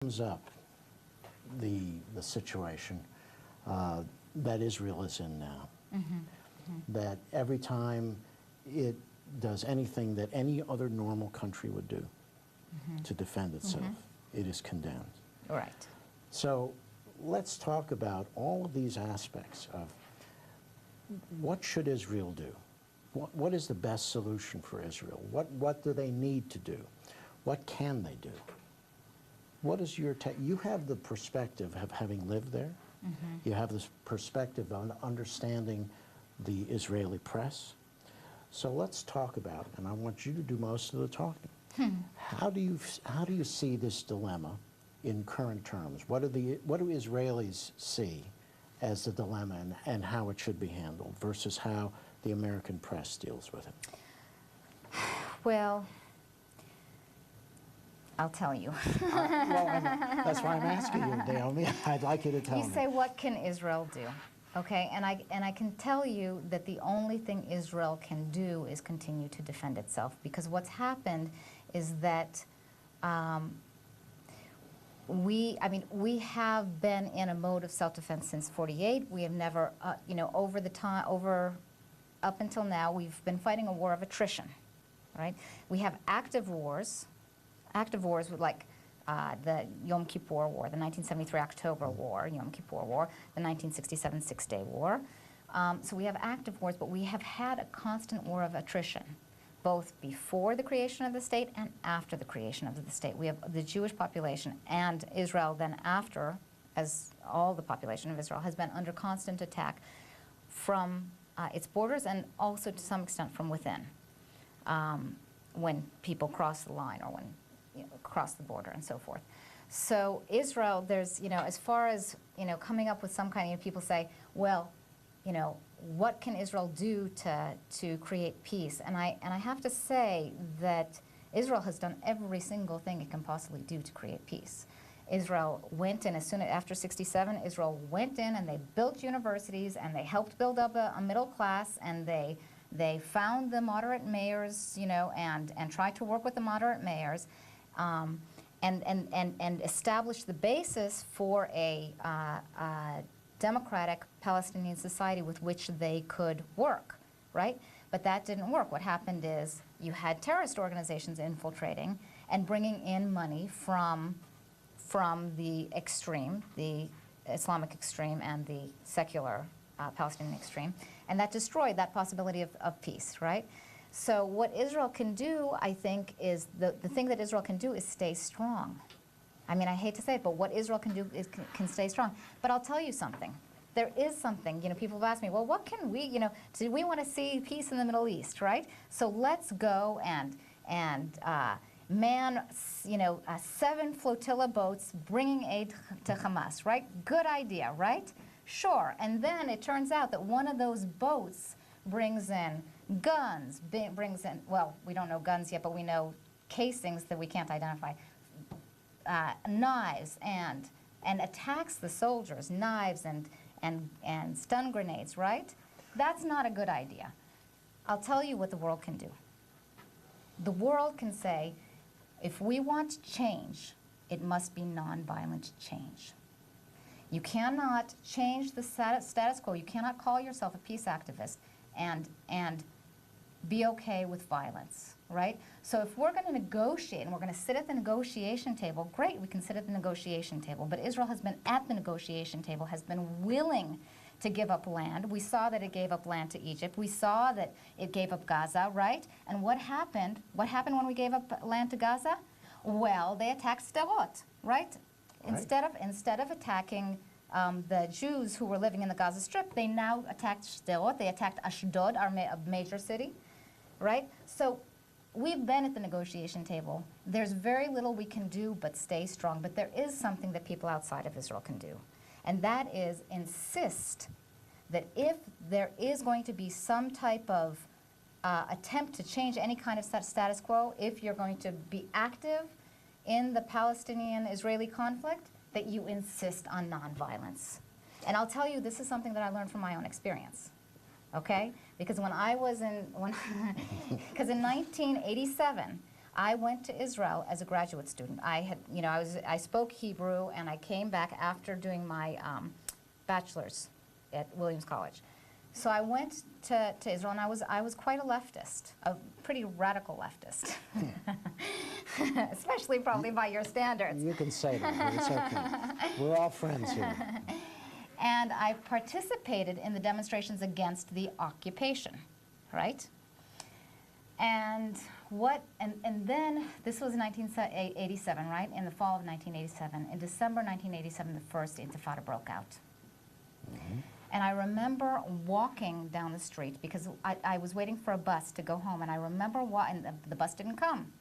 sums up the situation that Israel is in now. That every time it does anything that any other normal country would do to defend itself, it is condemned. Right. So let's talk about all of these aspects of what should Israel do? What is the best solution for Israel? What do they need to do? What can they do? What is your you have the perspective of having lived there. You have this perspective on understanding the Israeli press. So let's talk about, and I want you to do most of the talking. How do you see this dilemma in current terms? What do Israelis see as the dilemma and how it should be handled versus how the American press deals with it? Well, I'll tell you. That's why I'm asking you, Naomi. I'd like you to tell me. You say, what can Israel do? Okay, and I can tell you that the only thing Israel can do is continue to defend itself, because what's happened is that we have been in a mode of self-defense since '48. We have never, up until now, we've been fighting a war of attrition, right? We have active wars with like the Yom Kippur War, the 1973 October War, Yom Kippur War, the 1967 Six-Day War. So we have active wars, but we have had a constant war of attrition, both before the creation of the state and after the creation of the state. We have the Jewish population and Israel then after, as all the population of Israel has been under constant attack from its borders and also to some extent from within, when people cross the line or when cross the border and so forth. So Israel, there's, as far as, coming up with some kind of, people say, well, what can Israel do to create peace? And I have to say that Israel has done every single thing it can possibly do to create peace. Israel went in, after '67, Israel went in and they built universities and they helped build up a middle class, and they found the moderate mayors, and tried to work with the moderate mayors, and established the basis for a democratic Palestinian society with which they could work, right? But that didn't work. What happened is you had terrorist organizations infiltrating and bringing in money from the extreme, the Islamic extreme and the secular Palestinian extreme, and that destroyed that possibility of peace, right? So what Israel can do, I think, is the thing that Israel can do is stay strong. I mean, I hate to say it, but what Israel can do is can stay strong. But I'll tell you something. There is something, people have asked me, well, what can we, do we want to see peace in the Middle East, right? So let's go and man, 7 flotilla boats bringing aid to Hamas, right? Good idea, right? Sure. And then it turns out that one of those boats brings in guns, brings in, well, we don't know guns yet, but we know casings that we can't identify, knives, and attacks the soldiers, knives and stun grenades, right? That's not a good idea. I'll tell you what the world can do. The world can say, if we want change, it must be nonviolent change. You cannot change the status quo. You cannot call yourself a peace activist and be okay with violence, right? So if we're going to negotiate and we're going to sit at the negotiation table, great, we can sit at the negotiation table. But Israel has been at the negotiation table, has been willing to give up land. We saw that it gave up land to Egypt. We saw that it gave up Gaza, right? And what happened? What happened when we gave up land to Gaza? Well, they attacked Sderot, right? Instead of attacking the Jews who were living in the Gaza Strip, they now attacked Sderot. They attacked Ashdod, our major city, right? So we've been at the negotiation table. There's very little we can do but stay strong. But there is something that people outside of Israel can do. And that is insist that if there is going to be some type of attempt to change any kind of status quo, if you're going to be active in the Palestinian-Israeli conflict, that you insist on nonviolence. And I'll tell you, this is something that I learned from my own experience, okay? Because when I was in, because in 1987, I went to Israel as a graduate student. I had, you know, I spoke Hebrew, and I came back after doing my bachelor's at Williams College. So I went to Israel, and I was quite a leftist, a pretty radical leftist, especially probably by your standards. You can say that, but it's okay. We're all friends here. And I participated in the demonstrations against the occupation, right? And then, this was 1987, right? In the fall of 1987. In December 1987, the first Intifada broke out. Mm-hmm. And I remember walking down the street because I was waiting for a bus to go home, and I remember and the bus didn't come.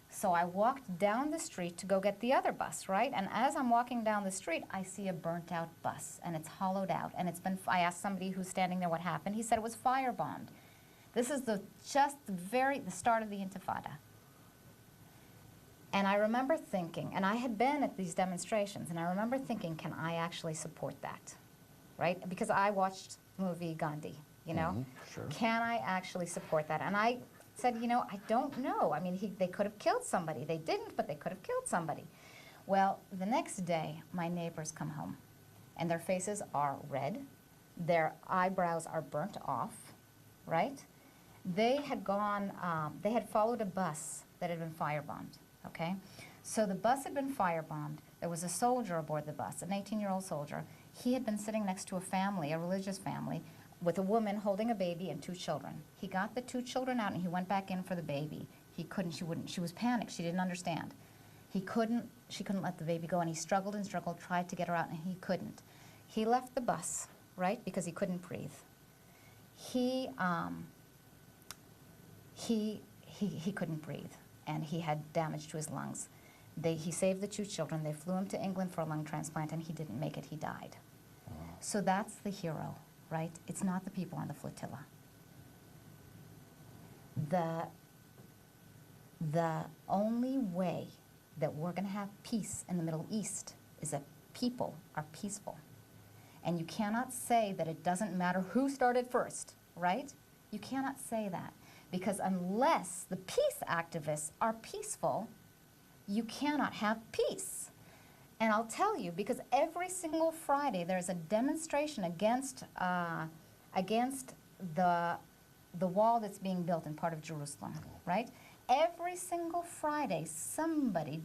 So I walked down the street to go get the other bus, right? And as I'm walking down the street, I see a burnt-out bus, and it's hollowed out, and I asked somebody who's standing there what happened. He said it was firebombed. This is just the start of the Intifada. And I remember thinking, and I had been at these demonstrations, and I remember thinking, can I actually support that, right? Because I watched the movie Gandhi, you know? Mm-hmm, sure. Can I actually support that? And I said, you know, I don't know. I mean, they could have killed somebody. They didn't, but they could have killed somebody. Well, the next day, my neighbors come home, and their faces are red. Their eyebrows are burnt off, right? They had they had followed a bus that had been firebombed, okay? So the bus had been firebombed. There was a soldier aboard the bus, an 18-year-old soldier. He had been sitting next to a family, a religious family, with a woman holding a baby and 2 children. He got the 2 children out, and he went back in for the baby. He couldn't, she wouldn't, she was panicked, she didn't understand. She couldn't let the baby go, and he struggled and struggled, tried to get her out, and he couldn't. He left the bus, right, because he couldn't breathe. He couldn't breathe, and he had damage to his lungs. He saved the 2 children. They flew him to England for a lung transplant, and he didn't make it. He died. Wow. So that's the hero, right? It's not the people on the flotilla. The only way that we're going to have peace in the Middle East is that people are peaceful. And you cannot say that it doesn't matter who started first, right? You cannot say that. Because unless the peace activists are peaceful, you cannot have peace. And I'll tell you, because every single Friday there's a demonstration against the wall that's being built in part of Jerusalem, right? Every single Friday somebody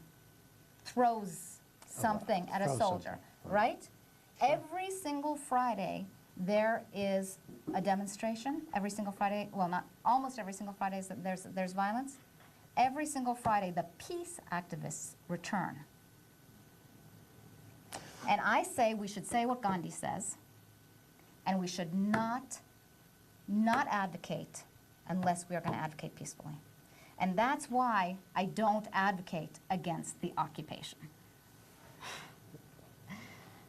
throws something at a soldier, right? Sure. Every single Friday there is a demonstration. Every single Friday, well, not almost every single Friday there's violence. Every single Friday the peace activists return. And I say we should say what Gandhi says, and we should not advocate unless we are going to advocate peacefully. And that's why I don't advocate against the occupation.